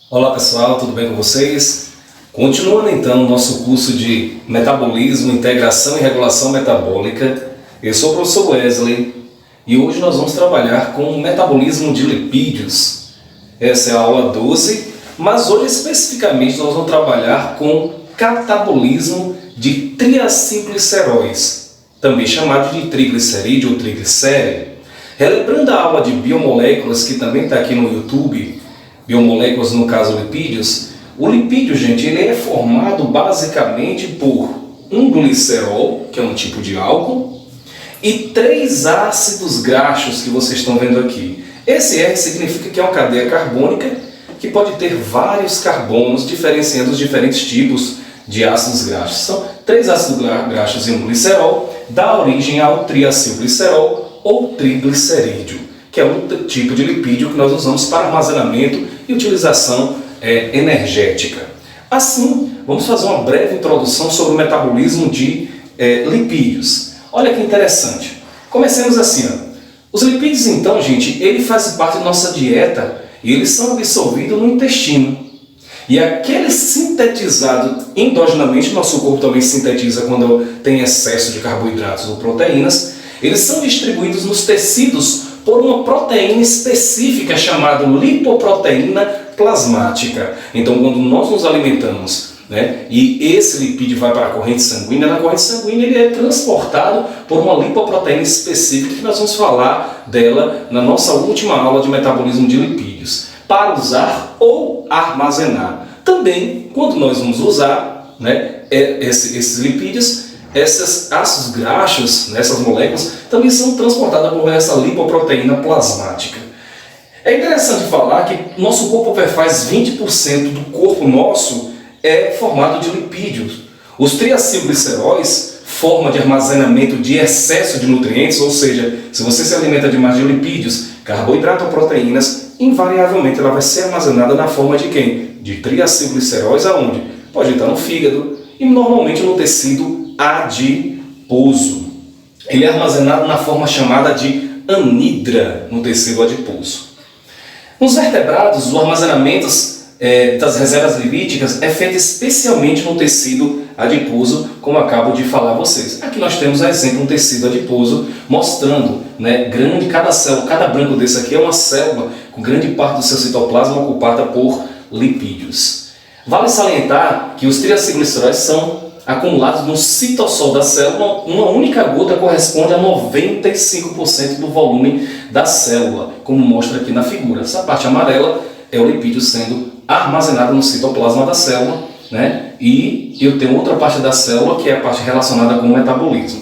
Olá pessoal, tudo bem com vocês? Continuando então o nosso curso de Metabolismo, Integração e Regulação Metabólica, eu sou o professor Wesley e hoje nós vamos trabalhar com o metabolismo de lipídios. Essa é a aula 12, mas hoje especificamente nós vamos trabalhar com catabolismo de triacilgliceróis, também chamado de triglicerídeo ou triglicérido. Relembrando a aula de biomoléculas que também está aqui no YouTube, biomoléculas, no caso lipídios, o lipídio, gente, ele é formado basicamente por um glicerol, que é um tipo de álcool, e 3 ácidos graxos que vocês estão vendo aqui. Esse R significa que é uma cadeia carbônica que pode ter vários carbonos, diferenciando os diferentes tipos de ácidos graxos. São 3 ácidos graxos e um glicerol, dá origem ao triacilglicerol ou triglicerídeo, que é um tipo de lipídio que nós usamos para armazenamento e utilização energética. Assim, vamos fazer uma breve introdução sobre o metabolismo de lipídios. Olha que interessante. Comecemos assim. Os lipídios, então, gente, ele faz parte da nossa dieta e eles são absorvidos no intestino. E aquele sintetizado endogenamente, nosso corpo também sintetiza quando tem excesso de carboidratos ou proteínas, eles são distribuídos nos tecidos por uma proteína específica chamada lipoproteína plasmática. Então, quando nós nos alimentamos, e esse lipídio vai para a corrente sanguínea, na corrente sanguínea ele é transportado por uma lipoproteína específica, que nós vamos falar dela na nossa última aula de metabolismo de lipídios, para usar ou armazenar. Também, quando nós vamos usar esses lipídios, esses ácidos graxos, essas moléculas, também são transportadas por essa lipoproteína plasmática. É interessante falar que nosso corpo faz 20% do corpo nosso é formado de lipídios. Os triacilgliceróis, forma de armazenamento de excesso de nutrientes, ou seja, se você se alimenta demais de lipídios, carboidrato ou proteínas, invariavelmente ela vai ser armazenada na forma de quem? De triacilgliceróis, aonde? Pode estar no fígado e normalmente no tecido adiposo. Ele é armazenado na forma chamada de anidra no tecido adiposo. Nos vertebrados, o armazenamento das reservas lipídicas é feito especialmente no tecido adiposo, como acabo de falar a vocês. Aqui nós temos, a exemplo, um tecido adiposo mostrando, cada célula, cada branco desse aqui é uma célula com grande parte do seu citoplasma ocupada por lipídios. Vale salientar que os triacilgliceróis são acumulados no citossol da célula. Uma única gota corresponde a 95% do volume da célula, como mostra aqui na figura. Essa parte amarela é o lipídio sendo armazenado no citoplasma da célula, e eu tenho outra parte da célula que é a parte relacionada com o metabolismo.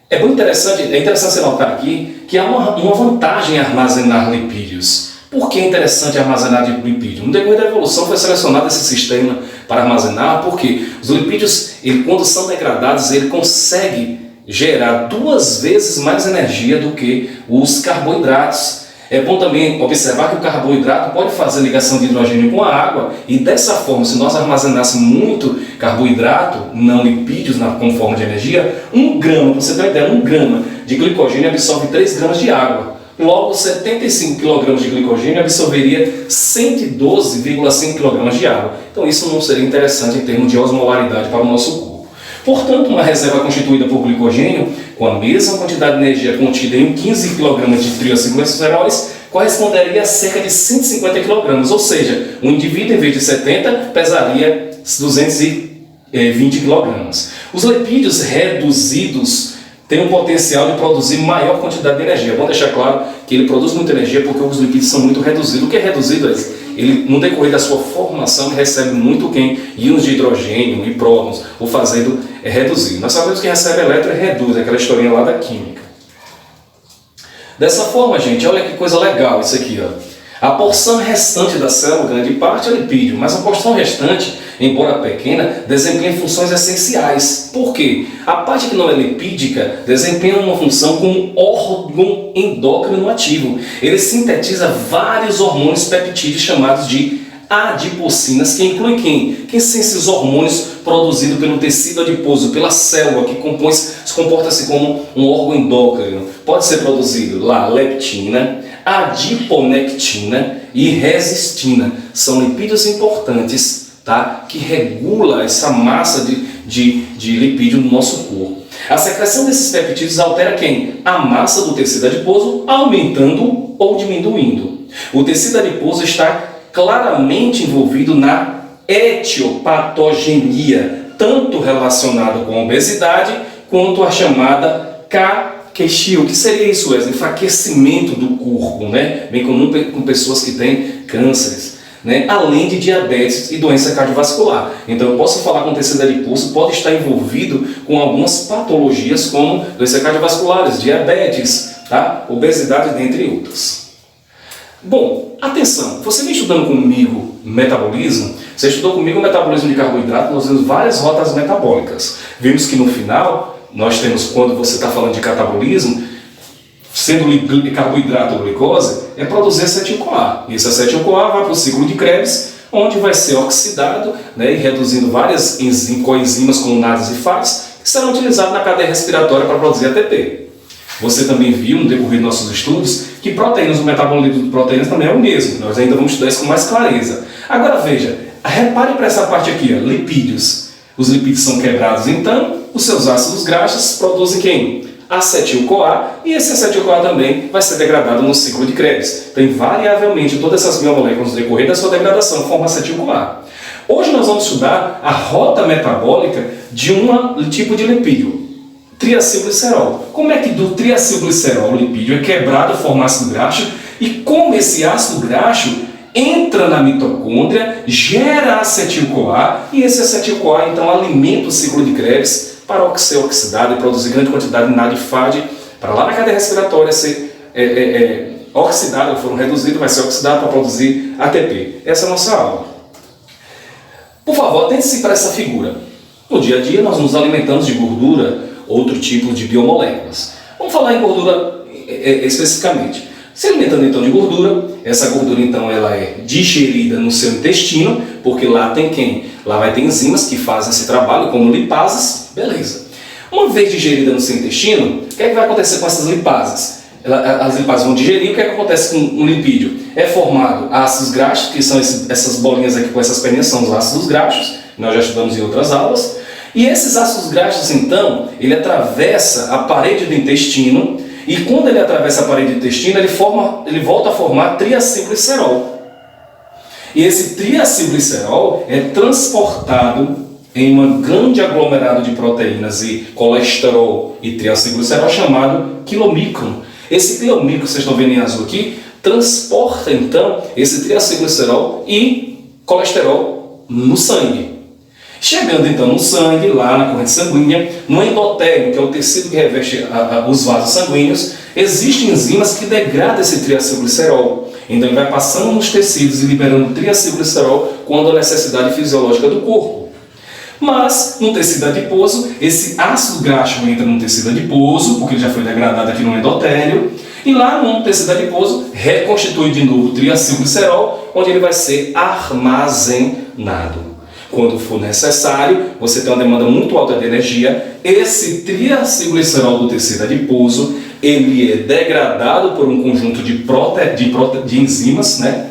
É interessante você notar aqui que há uma vantagem em armazenar lipídios. Por que é interessante armazenar de lipídio? No decorrer da evolução foi selecionado esse sistema para armazenar, porque os lipídios, quando são degradados, ele consegue gerar 2 vezes mais energia do que os carboidratos. É bom também observar que o carboidrato pode fazer ligação de hidrogênio com a água, e dessa forma, se nós armazenássemos muito carboidrato, não lipídios, como forma de energia, 1 grama, para você ter uma ideia, 1 grama de glicogênio absorve 3 gramas de água. Logo, 75 kg de glicogênio absorveria 112,5 kg de água. Então isso não seria interessante em termos de osmolaridade para o nosso corpo. Portanto, uma reserva constituída por glicogênio, com a mesma quantidade de energia contida em 15 kg de triacilgliceróis, corresponderia a cerca de 150 kg. Ou seja, um indivíduo, em vez de 70, pesaria 220 kg. Os lipídios reduzidos tem um potencial de produzir maior quantidade de energia. Vamos deixar claro que ele produz muita energia porque os lipídios são muito reduzidos. O que é reduzido? Ele, no decorrer da sua formação, ele recebe muito íons de hidrogênio e prótons, o fazendo reduzir. Nós sabemos que recebe elétron e reduz, aquela historinha lá da química. Dessa forma, gente, olha que coisa legal isso aqui. A porção restante da célula, grande parte, é lipídio, mas a porção restante, embora pequena, desempenha funções essenciais. Por quê? A parte que não é lipídica desempenha uma função como um órgão endócrino ativo. Ele sintetiza vários hormônios peptídeos chamados de adipocinas, que incluem quem? Quem são esses hormônios produzidos pelo tecido adiposo, pela célula, que comporta-se como um órgão endócrino? Pode ser produzido lá leptina, adiponectina e resistina. São lipídios importantes, tá? Que regula essa massa de lipídio no nosso corpo. A secreção desses peptídeos altera quem? A massa do tecido adiposo, aumentando ou diminuindo. O tecido adiposo está claramente envolvido na etiopatogenia, tanto relacionado com a obesidade quanto a chamada caquexia. O que seria isso, Wesley? Enfraquecimento do corpo, né? Bem comum com pessoas que têm cânceres, né? Além de diabetes e doença cardiovascular. Então eu posso falar que o tecido adiposo pode estar envolvido com algumas patologias como doenças cardiovasculares, diabetes, tá? Obesidade, dentre outras. Bom, atenção, você vem estudando comigo metabolismo, você estudou comigo o metabolismo de carboidrato, nós vimos várias rotas metabólicas. Vimos que no final, nós temos, quando você está falando de catabolismo, sendo carboidrato ou glicose, é produzir acetil-CoA. E esse acetil-CoA vai para o ciclo de Krebs, onde vai ser oxidado, né, e reduzindo várias coenzimas como NADs e FATs, que serão utilizados na cadeia respiratória para produzir ATP. Você também viu, no decorrer dos nossos estudos, que proteínas, o metabolismo de proteínas também é o mesmo. Nós ainda vamos estudar isso com mais clareza. Agora veja, repare para essa parte aqui, ó, lipídios. Os lipídios são quebrados, então, os seus ácidos graxos produzem quem? Acetil-CoA, e esse acetil-CoA também vai ser degradado no ciclo de Krebs. Então, invariavelmente, todas essas biomoléculas no decorrer da sua degradação formam acetil-CoA. Hoje nós vamos estudar a rota metabólica de um tipo de lipídio, triacilglicerol. Como é que do triacilglicerol, o lipídio, é quebrado, forma ácido graxo, e como esse ácido graxo entra na mitocôndria, gera acetil-CoA, e esse acetil-CoA então alimenta o ciclo de Krebs para ser oxidado e produzir grande quantidade de NAD e FAD, para lá na cadeia respiratória ser oxidado, foram reduzidos, vai ser oxidado para produzir ATP. Essa é a nossa aula. Por favor, atente-se para essa figura. No dia a dia nós nos alimentamos de gordura, outro tipo de biomoléculas. Vamos falar em gordura especificamente. Se alimentando então de gordura, essa gordura então ela é digerida no seu intestino, porque lá tem quem? Lá vai ter enzimas que fazem esse trabalho, como lipases, beleza. Uma vez digerida no seu intestino, o que é que vai acontecer com essas lipases? As lipases vão digerir, o que é que acontece com um lipídio? É formado ácidos graxos, que são essas bolinhas aqui com essas peninhas, são os ácidos graxos, nós já estudamos em outras aulas. E esses ácidos graxos, então, ele atravessa a parede do intestino, e quando ele atravessa a parede do intestino, ele volta a formar triacilglicerol. E esse triacilglicerol é transportado em um grande aglomerado de proteínas e colesterol e triacilglicerol chamado quilomicron. Esse quilomicron, vocês estão vendo em azul aqui, transporta, então, esse triacilglicerol e colesterol no sangue. Chegando então no sangue, lá na corrente sanguínea, no endotélio, que é o tecido que reveste os vasos sanguíneos, existem enzimas que degradam esse triacilglicerol. Então ele vai passando nos tecidos e liberando triacilglicerol quando a necessidade fisiológica do corpo. Mas no tecido adiposo, esse ácido graxo entra no tecido adiposo, porque ele já foi degradado aqui no endotélio, e lá no tecido adiposo reconstitui de novo o triacilglicerol, onde ele vai ser armazenado. Quando for necessário, você tem uma demanda muito alta de energia, esse triacilglicerol do tecido adiposo, ele é degradado por um conjunto de enzimas, né?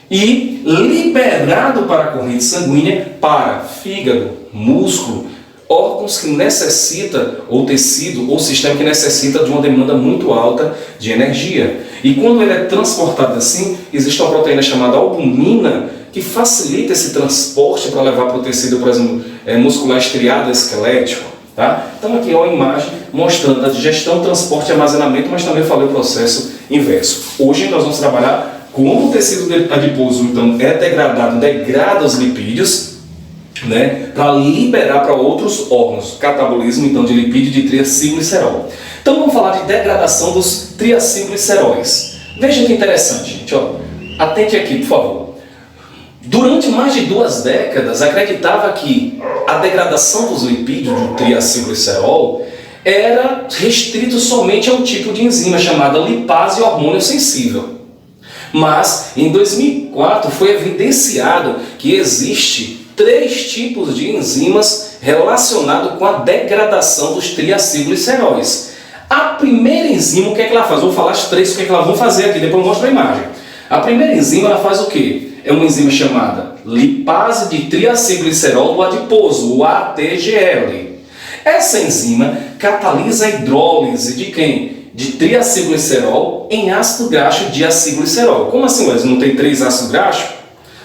E liberado para a corrente sanguínea, para fígado, músculo, órgãos que necessitam, ou tecido, ou sistema que necessita de uma demanda muito alta de energia. E quando ele é transportado assim, existe uma proteína chamada albumina, que facilita esse transporte para levar para o tecido, por exemplo, muscular estriado esquelético. Tá? Então aqui é uma imagem mostrando a digestão, transporte e armazenamento, mas também falei o processo inverso. Hoje nós vamos trabalhar como o tecido adiposo então, é degradado, degrada os lipídios, né, para liberar para outros órgãos, catabolismo então de lipídio de triacilglicerol. Então vamos falar de degradação dos triacilgliceróis. Veja que interessante, gente. Ó. Atente aqui, por favor. Durante mais de 2 décadas, acreditava que a degradação dos lipídios do triacilglicerol era restrito somente a um tipo de enzima chamada lipase hormônio sensível. Mas, em 2004, foi evidenciado que existe 3 tipos de enzimas relacionados com a degradação dos triacilgliceróis. A primeira enzima, o que é que ela faz? Vou falar as 3, o que é que elas vão fazer aqui, depois eu mostro a imagem. A primeira enzima ela faz o quê? É uma enzima chamada lipase de triacilglicerol do adiposo, o ATGL. Essa enzima catalisa a hidrólise de quem? De triacilglicerol em ácido graxo de acilglicerol. Como assim, Wesley? Não tem 3 ácidos graxos?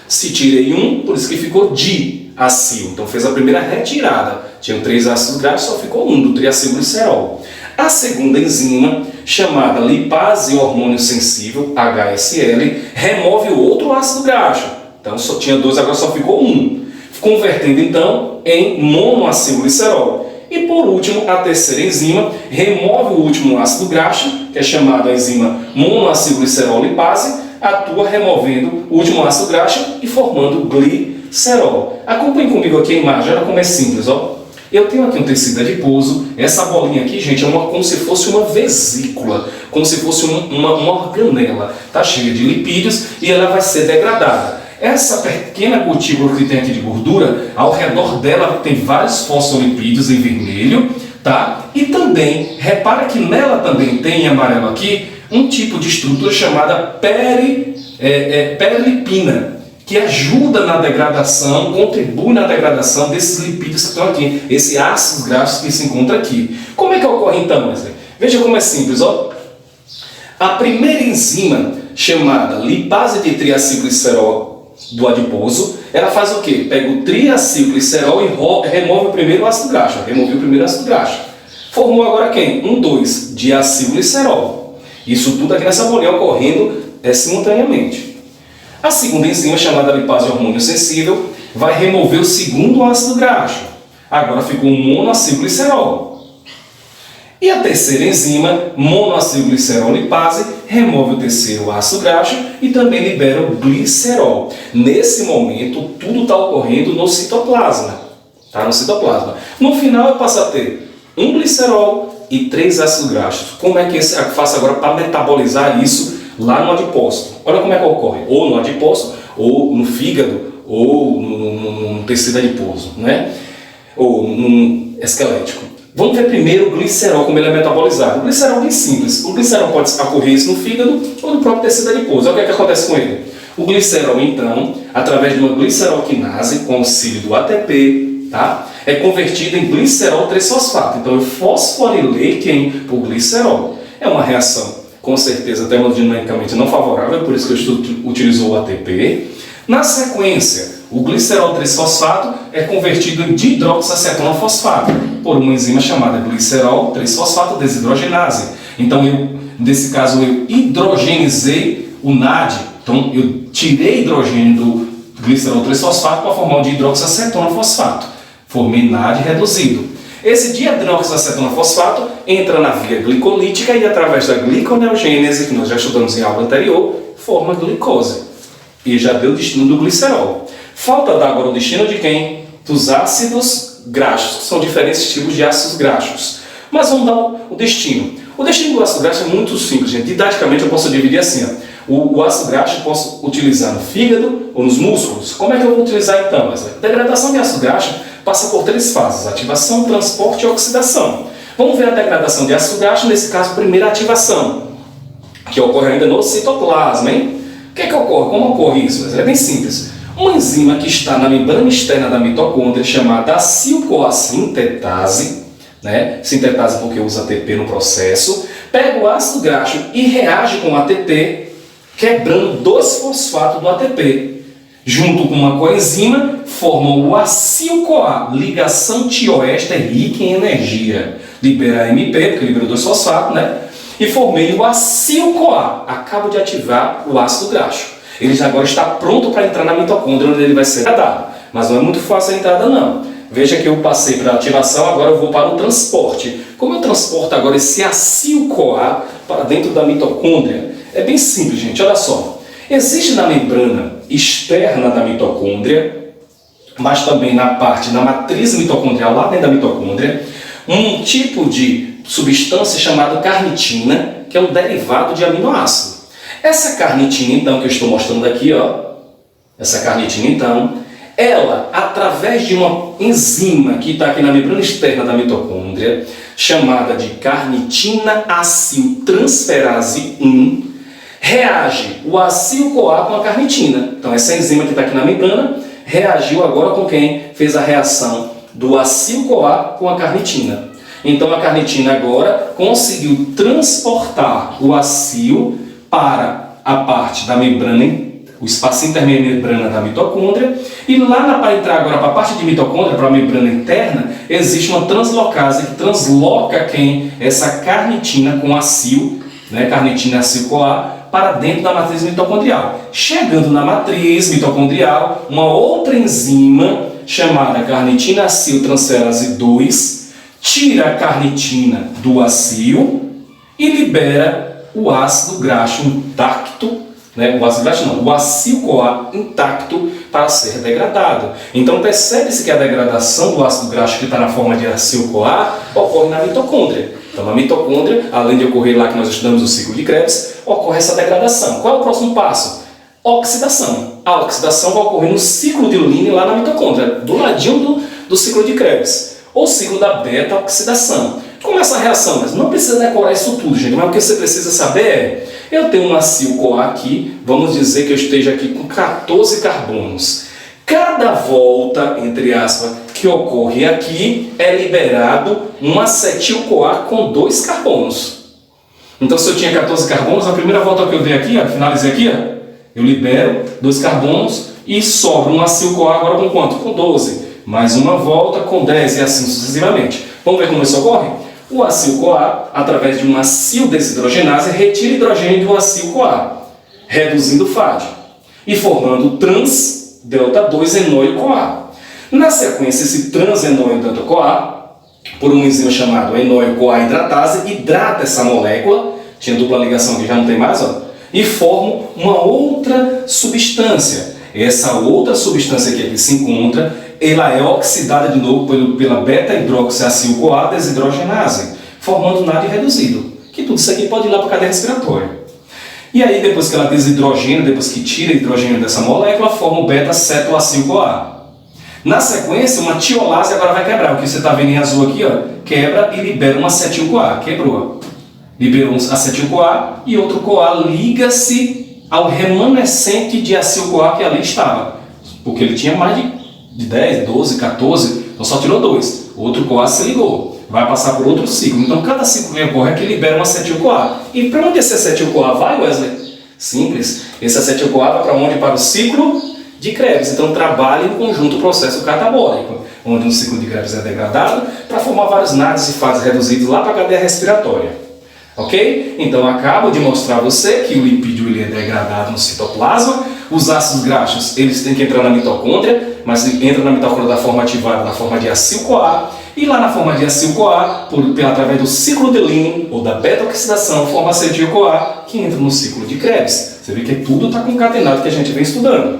Se tirei um, por isso que ficou diacil. Então fez a primeira retirada. Tinha 3 ácidos graxos, só ficou um do triacilglicerol. A segunda enzima, chamada lipase hormônio sensível, HSL, remove o outro ácido graxo. Então só tinha 2, agora só ficou um. Convertendo então em monoacilglicerol. E por último, a terceira enzima remove o último ácido graxo, que é chamada a enzima monoacilglicerol lipase, atua removendo o último ácido graxo e formando glicerol. Acompanhe comigo aqui a imagem, olha como é simples, ó. Eu tenho aqui um tecido adiposo, essa bolinha aqui, gente, é como se fosse uma vesícula, como se fosse uma organela, tá cheia de lipídios e ela vai ser degradada. Essa pequena gotícula que tem aqui de gordura, ao redor dela tem vários fosfolipídios em vermelho, tá? E também, repara que nela também tem em amarelo aqui, um tipo de estrutura chamada perilipina, que ajuda na degradação, contribui na degradação desses lipídios que estão aqui, esses ácidos graxos que se encontram aqui. Como é que ocorre então, Wesley? Veja como é simples, ó. A primeira enzima, chamada lipase de triacilglicerol do adiposo, ela faz o quê? Pega o triacilglicerol e remove o primeiro ácido graxo. Removeu o primeiro ácido graxo. Formou agora quem? 2 diacilglicerol. Isso tudo aqui nessa bolinha ocorrendo simultaneamente. A segunda enzima, chamada lipase hormônio sensível, vai remover o segundo ácido graxo. Agora ficou um monoacilglicerol. E a terceira enzima, monoacilglicerol lipase, remove o terceiro ácido graxo e também libera o glicerol. Nesse momento, tudo está ocorrendo no citoplasma. Tá? No citoplasma. No final, eu passo a ter um glicerol e 3 ácidos graxos. Como é que eu faço agora para metabolizar isso lá no adipócito? Olha como é que ocorre. Ou no adipócito, ou no fígado, ou no tecido adiposo, né? Ou no esquelético. Vamos ver primeiro o glicerol, como ele é metabolizado. O glicerol é bem simples. O glicerol pode ocorrer isso no fígado ou no próprio tecido adiposo. Olha o que acontece com ele. O glicerol, então, através de uma glicerolquinase, com auxílio do ATP, tá? É convertido em glicerol 3-fosfato. Então, eu fosforilei o glicerol. É uma reação, com certeza, termodinamicamente não favorável, por isso que o estudo utilizou o ATP. Na sequência, o glicerol 3-fosfato é convertido em dihidroxacetona-fosfato por uma enzima chamada glicerol 3-fosfato desidrogenase. Então, nesse caso, eu hidrogenizei o NAD. Então, eu tirei hidrogênio do glicerol 3-fosfato para formar o dihidroxacetona-fosfato. Formei NAD reduzido. Esse dihidroxacetona-fosfato entra na via glicolítica e, através da gliconeogênese, que nós já estudamos em aula anterior, forma glicose. E já deu o destino do glicerol. Falta dar agora o destino de quem? Dos ácidos graxos, que são diferentes tipos de ácidos graxos. Mas vamos dar o destino. O destino do ácido graxo é muito simples, gente. Didaticamente eu posso dividir assim, ó. O ácido graxo eu posso utilizar no fígado ou nos músculos. Como é que eu vou utilizar então? A degradação de ácido graxo passa por 3 fases: ativação, transporte e oxidação. Vamos ver a degradação de ácido graxo, nesse caso, primeira ativação, que ocorre ainda no citoplasma, hein? O que é que ocorre? Como ocorre isso? É bem simples. Uma enzima que está na membrana externa da mitocôndria, chamada acil-CoA-sintetase, né? Sintetase porque usa ATP no processo, pega o ácido graxo e reage com o ATP, quebrando 2-fosfato do ATP. Junto com uma coenzima, formam o acil-CoA, ligação tioéster rica em energia. Libera AMP, porque liberou 2-fosfato, né? E formei o acil-CoA. Acabo de ativar o ácido graxo. Ele já agora está pronto para entrar na mitocôndria, onde ele vai ser degradado. Mas não é muito fácil a entrada, não. Veja que eu passei para a ativação, agora eu vou para o transporte. Como eu transporto agora esse acil-CoA para dentro da mitocôndria? É bem simples, gente. Olha só. Existe na membrana externa da mitocôndria, mas também na matriz mitocondrial, lá dentro da mitocôndria, um tipo de substância chamada carnitina, que é um derivado de aminoácido. Essa carnitina, então, que eu estou mostrando aqui, ó, essa carnitina, então, ela, através de uma enzima que está aqui na membrana externa da mitocôndria, chamada de carnitina aciltransferase 1, Reage o acil-CoA com a carnitina. Então essa enzima que está aqui na membrana reagiu agora com quem fez a reação do acil-CoA com a carnitina. Então a carnitina agora conseguiu transportar o acil para a parte da membrana, o espaço intermembrana da mitocôndria, e lá para entrar agora para a parte de mitocôndria, para a membrana interna, existe uma translocase que transloca essa carnitina com acil, né, carnitina acil-CoA, para dentro da matriz mitocondrial. Chegando na matriz mitocondrial, uma outra enzima chamada carnitina aciltransferase 2 tira a carnitina do acil e libera o ácido graxo intacto, né? O ácido graxo não, o acil-CoA intacto para ser degradado. Então percebe-se que a degradação do ácido graxo que está na forma de acil-CoA ocorre na mitocôndria. Então, na mitocôndria, além de ocorrer lá que nós estudamos o ciclo de Krebs, ocorre essa degradação. Qual é o próximo passo? Oxidação. A oxidação vai ocorrer no ciclo de Lynn lá na mitocôndria, do ladinho do ciclo de Krebs, ou ciclo da beta-oxidação. Como é essa reação? Mas não precisa decorar isso tudo, gente, mas o que você precisa saber é, eu tenho um acil-CoA aqui, vamos dizer que eu esteja aqui com 14 carbonos. Cada volta, entre aspas, que ocorre aqui é liberado um acetil-CoA com 2 carbonos. Então, se eu tinha 14 carbonos, a primeira volta que eu dei aqui, finalizei aqui, eu libero 2 carbonos e sobra um acil-CoA agora com quanto? Com 12. Mais uma volta com 10 e assim sucessivamente. Vamos ver como isso ocorre? O acil-CoA, através de uma acil-desidrogenase, retira hidrogênio do acil-CoA, reduzindo o FAD e formando trans-delta-2-enóio-CoA. Na sequência, esse trans-enóio-delta-CoA, por um enzima chamado enóio-CoA hidratase, hidrata essa molécula, tinha dupla ligação aqui, já não tem mais, e forma uma outra substância. Essa outra substância que aqui se encontra, ela é oxidada de novo pela beta-hidroxiacil-CoA desidrogenase, formando NAD reduzido, que tudo isso aqui pode ir lá para a cadeia respiratória. E aí, depois que ela desidrogena, depois que tira hidrogênio dessa molécula, forma o beta-cetoacil-CoA. Na sequência, uma tiolase agora vai quebrar. O que você está vendo em azul aqui, quebra e libera um acetil-CoA. Quebrou. Liberou um acetil-CoA e outro CoA liga-se ao remanescente de acil-CoA que ali estava. Porque ele tinha mais de 10, 12, 14, então só tirou 2. Outro CoA se ligou. Vai passar por outro ciclo. Então, cada ciclo que ocorre é que libera um acetil-CoA. E para onde esse acetil-CoA vai, Wesley? Simples. Esse acetil-CoA vai para onde? Para o ciclo de Krebs. Então, trabalha em conjunto o processo catabólico, onde um ciclo de Krebs é degradado para formar vários NADs e fases reduzidos lá para a cadeia respiratória. Ok? Então, acabo de mostrar a você que o lipídio ele é degradado no citoplasma. Os ácidos graxos eles têm que entrar na mitocôndria, mas entra na mitocôndria da forma ativada, na forma de acil-CoA. E lá na forma de acil-CoA, através do ciclo de Lynn ou da beta-oxidação, forma acetil-CoA, que entra no ciclo de Krebs. Você vê que tudo está concatenado que a gente vem estudando.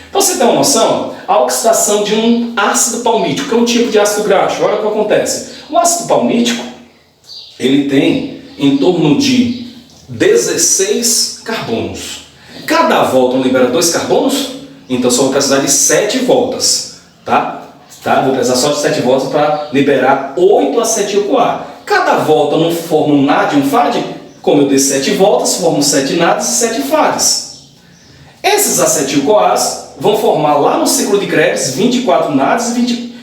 Então você tem uma noção? A oxidação de um ácido palmítico, que é um tipo de ácido graxo. Olha o que acontece. O ácido palmítico, ele tem em torno de 16 carbonos. Cada volta libera 2 carbonos, então só vou precisar de 7 voltas. Vou precisar só de 7 voltas para liberar 8 acetil-CoA. Cada volta não forma um NAD e um FAD? Como eu dei 7 voltas, formam 7 NADs e 7 FADs. Esses acetil-CoAs vão formar lá no ciclo de Krebs 24 NADs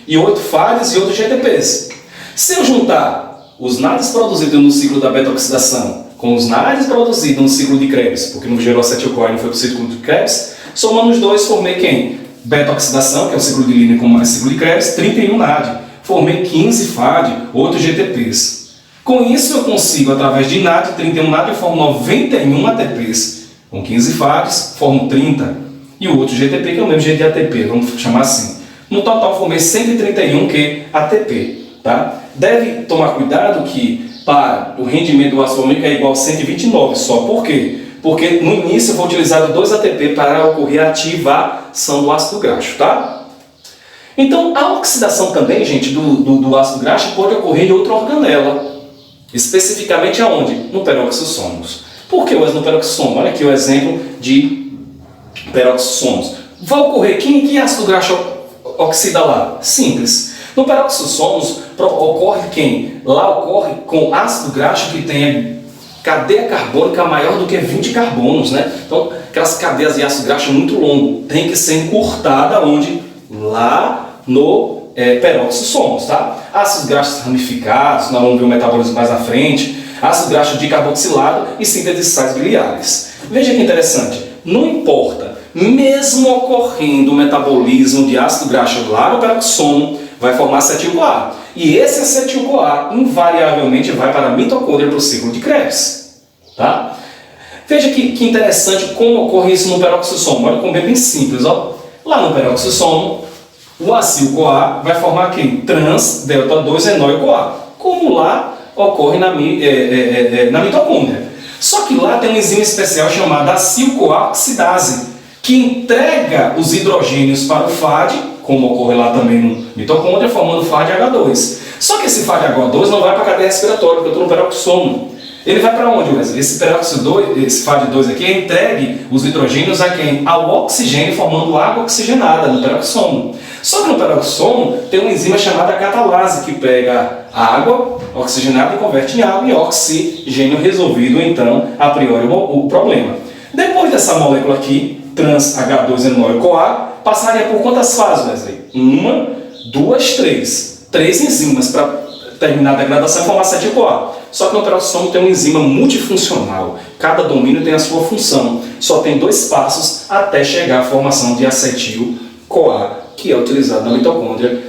e 8 FADs e outros GTPs. Se eu juntar os NADs produzidos no ciclo da beta-oxidação com os NADs produzidos no ciclo de Krebs, porque não gerou acetil-CoA e não foi para o ciclo de Krebs, somando os dois, formei quem? Beta-oxidação, que é o ciclo de Lynn com mais ciclo de Krebs, 31 NAD. Formei 15 FAD, 8 GTPs. Com isso eu consigo, através de NAD, 31 NAD, eu formo 91 ATPs. Com 15 FADs, formo 30. E o outro GTP, que é o mesmo jeito de ATP, vamos chamar assim. No total, formei 131 ATP. Tá? Deve tomar cuidado que para o rendimento do ácido palmítico é igual a 129 só. Por quê? Porque no início eu vou utilizar 2 ATP para ocorrer a ativação do ácido graxo, tá? Então, a oxidação também, gente, do ácido graxo pode ocorrer em outra organela. Especificamente aonde? No peroxissomos. Por que no peroxissomo? Olha aqui o exemplo de peroxissomos. Vai ocorrer, que ácido graxo oxida lá? Simples. No peroxissomos ocorre quem? Lá ocorre com ácido graxo que tenha cadeia carbônica maior do que 20 carbonos, né? Então, aquelas cadeias de ácido graxo muito longo, tem que ser encurtada onde? Lá no peroxissomos, tá? Ácidos graxos ramificados, nós vamos ver o metabolismo mais à frente, ácido graxo dicarboxilado e síntese de sais biliares. Veja que interessante, não importa, mesmo ocorrendo o metabolismo de ácido graxo lá no peroxissomo, vai formar acetil-CoA. E esse acetil-CoA invariavelmente vai para a mitocôndria para o ciclo de Krebs. Tá? Veja que interessante como ocorre isso no peroxissomo. Olha como é bem simples. Ó. Lá no peroxissomo, o acil-CoA vai formar aqui trans-delta-2-enol-CoA, como lá ocorre na mitocôndria. Só que lá tem uma enzima especial chamada acil-CoA oxidase, que entrega os hidrogênios para o FAD, como ocorre lá também no mitocôndria, formando FAD-H2. Só que esse FAD-H2 não vai para a cadeia respiratória, porque eu estou no peroxissomo. Ele vai para onde, Wesley? Esse FAD2 aqui é entregue os hidrogênios a quem? Ao oxigênio, formando água oxigenada no peroxissomo. Só que no peroxissomo tem uma enzima chamada catalase, que pega a água oxigenada e converte em água e oxigênio, resolvido então, a priori, o problema. Depois dessa molécula aqui, trans-H2-enol-CoA, passaria por quantas fases, Wesley? 1, 2, 3. 3 enzimas para terminar a degradação e formar acetil-CoA. Só que no peroxissomo tem uma enzima multifuncional. Cada domínio tem a sua função. Só tem 2 passos até chegar à formação de acetil-CoA, que é utilizado na mitocôndria,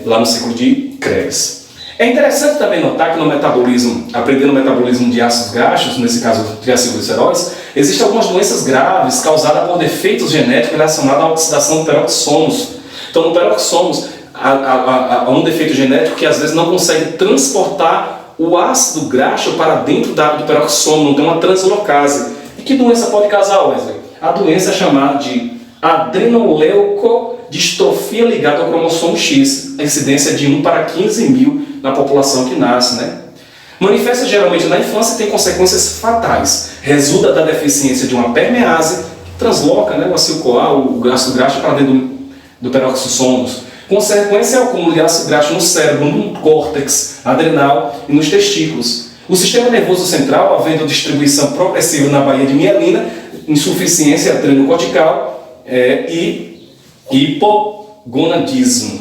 lá no ciclo de Krebs. É interessante também notar que no metabolismo, aprendendo o metabolismo de ácidos graxos, nesse caso triacilgliceróis, existem algumas doenças graves causadas por defeitos genéticos relacionados à oxidação do peroxissomos. Então, no peroxissomos, há um defeito genético que às vezes não consegue transportar o ácido graxo para dentro do peroxissomo, não tem uma translocase. E que doença pode causar, Wesley? A doença é chamada de adrenoleucodistrofia ligada ao cromossomo X, a incidência de 1 para 15 mil na população que nasce, né? Manifesta geralmente na infância e tem consequências fatais. Resulta da deficiência de uma permease, que transloca, né, o acil-CoA, o ácido graxo, para dentro do peroxissomos. Consequência é o acúmulo de ácido graxo no cérebro, no córtex adrenal e nos testículos. O sistema nervoso central, havendo distribuição progressiva na baía de mielina, insuficiência adrenocortical e hipogonadismo.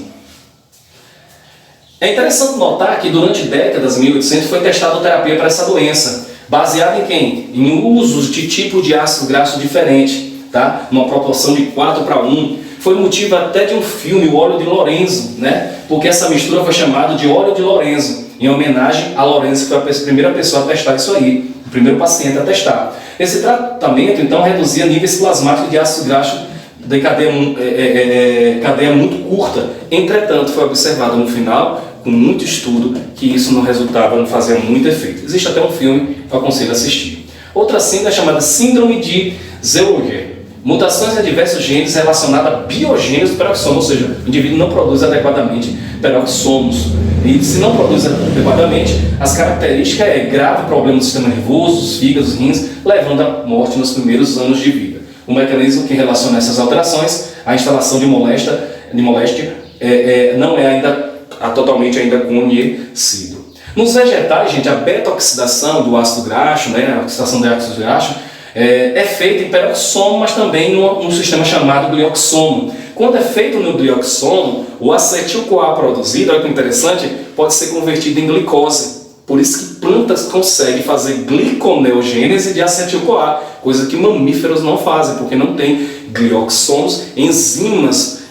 É interessante notar que durante décadas, 1800, foi testada terapia para essa doença, baseada em quem? Em usos de tipo de ácido graxo diferente, tá? Numa proporção de 4 para 1. Foi motivo até de um filme, o óleo de Lorenzo, né? Porque essa mistura foi chamada de óleo de Lorenzo, em homenagem a Lorenzo, que foi a primeira pessoa a testar isso aí, o primeiro paciente a testar. Esse tratamento, então, reduzia níveis plasmáticos de ácido graxo de cadeia muito curta. Entretanto, foi observado no final, com muito estudo, que isso não fazia muito efeito. Existe até um filme que eu aconselho a assistir. Outra síndrome é chamada Síndrome de Zellweger. Mutações em diversos genes relacionadas a biogênios do peroxissomo, ou seja, o indivíduo não produz adequadamente peroxissomos. E se não produz adequadamente, as características é grave problema do sistema nervoso, dos fígados, rins, levando à morte nos primeiros anos de vida. O mecanismo que relaciona essas alterações, a instalação de moléstia não é totalmente ainda conhecido. Nos vegetais, gente, a beta-oxidação do ácido graxo, né, a oxidação do ácido graxo, é feita em peroxissomo, mas também num sistema chamado glioxissomo. Quando é feito no glioxissomo, o acetil-CoA produzido, olha que interessante, pode ser convertido em glicose. Por isso que plantas conseguem fazer gliconeogênese de acetil-CoA, coisa que mamíferos não fazem, porque não tem glioxissomos, enzimas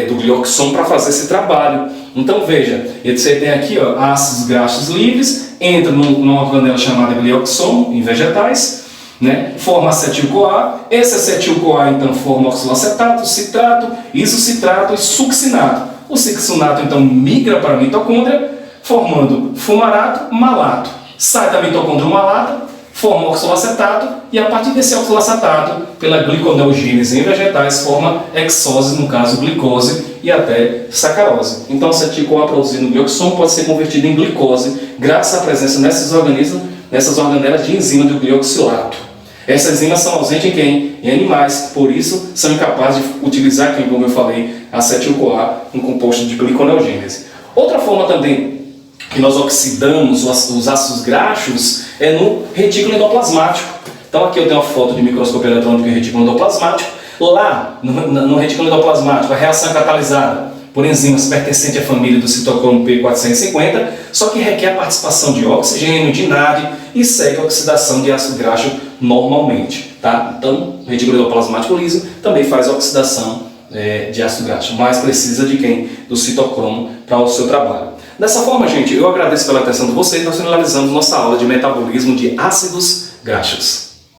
do glioxissomo para fazer esse trabalho. Então veja, você tem aqui ácidos graxos livres, entra numa organela chamada glioxissomo em vegetais, né? Forma acetil-CoA. Esse acetil-CoA então forma oxalacetato, citrato, isocitrato e succinato. O succinato então migra para a mitocôndria, formando fumarato, malato. Sai da mitocôndria o malato, forma oxalacetato e a partir desse oxalacetato, pela gliconeogênese em vegetais, forma hexose, no caso glicose e até sacarose. Então o acetil-CoA produzido no glioxissomo pode ser convertido em glicose graças à presença nessas organelas de enzima do glioxilato. Essas enzimas são ausentes em quem? Em animais, por isso são incapazes de utilizar, como eu falei, acetil-CoA, um composto de gliconeogênese. Outra forma também que nós oxidamos os ácidos graxos é no retículo endoplasmático. Então aqui eu tenho uma foto de microscópio eletrônico em retículo endoplasmático. Lá, no retículo endoplasmático, a reação é catalisada por enzimas pertencentes à família do citocromo P450, só que requer a participação de oxigênio, de NAD e segue a oxidação de ácido graxo normalmente. Tá? Então, o retículo endoplasmático liso também faz a oxidação de ácido graxo, mas precisa de quem? Do citocromo para o seu trabalho. Dessa forma, gente, eu agradeço pela atenção de vocês. Nós finalizamos nossa aula de metabolismo de ácidos graxos.